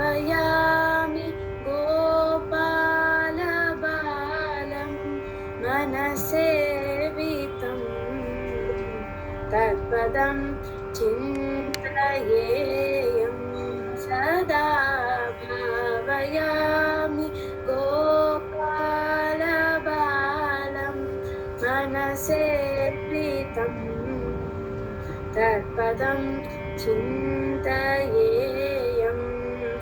भावयामि गोपालबालं मनसेवितं तत्पदं चिन्तयेयं सदा भावयामि गोपालबालं मनसेवितं तत्पदं चिन्तयेयं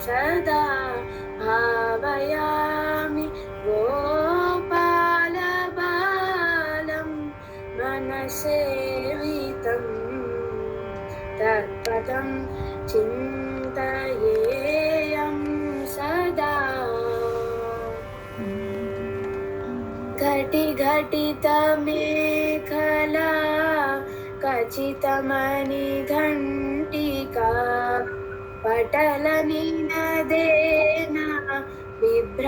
सदा भावयामि गोपालबालं मनसेवितं तत्पदं चिन्तयेयं सदा। घटिघटितमेखला खचितमणिघण्टिका पटलनिनदेन बिभ्राजमानम्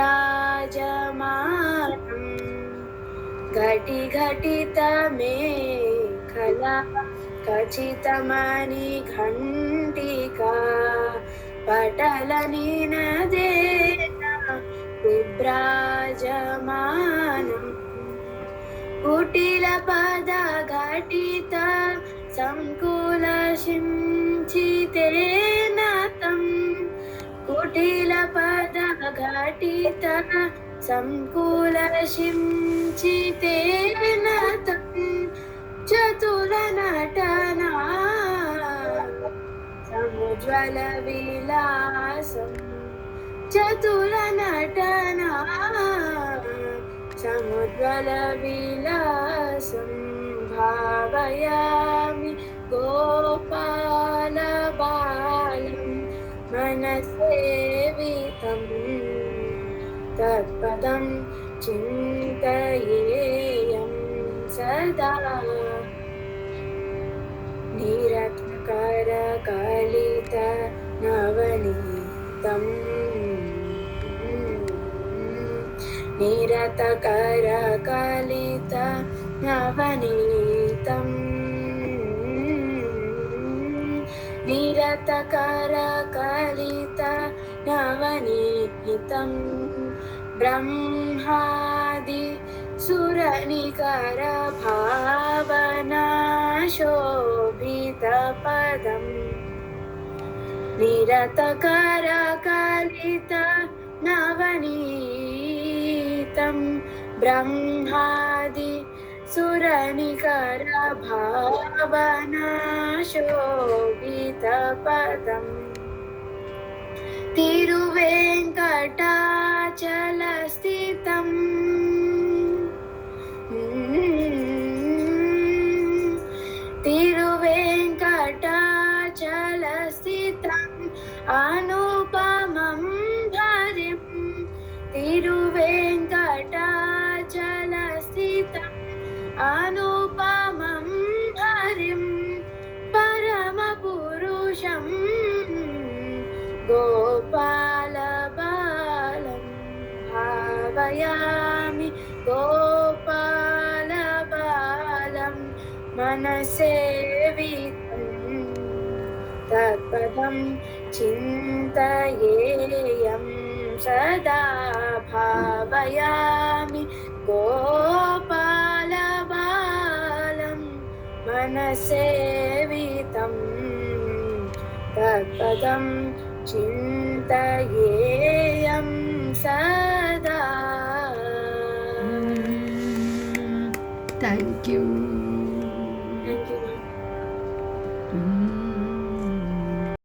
घटिघटितमेखला खचितमणिघण्टिका पटलनिनदेन बिभ्राजमानम् कुटिलपदघटित संकुलशिञ्चितेन तं कुटिलपदघटित संकुलशिञ्चितेन तं चतुरनटना समुज्ज्वलविलासं चतुरनटना समुज्ज्वलविलासं भावयामि गोपालबालं मनसेवितं तत्पदं चिन्तयेयं सदा। निरतकरकलितनवनीतं निरतकरकलितनवनीतं निरतकरकलितनवनीतं ब्रह्मादि सुरनिकरभावनाशोभितपदम् निरतकरकलितनवनीतं ब्रह्मादि सुरनिकरभावनाशोभितपदम् तिरुवेङ्कटाचलस्थितम् तिरुवेङ्कटाचलस्थितम् अनुपमं हरिं तिरुवेङ्कटाचलस्थितम् अनुपमं हरिं परमपुरुषं गोपालबालं भावयामि गोपालबालं मनसेवितं तत्पदं चिन्तयेयं सदा भावयामि गोपालबालं मनसेवितं तत्पदं चिन्तयेयं सदा. Thank you. Thank you.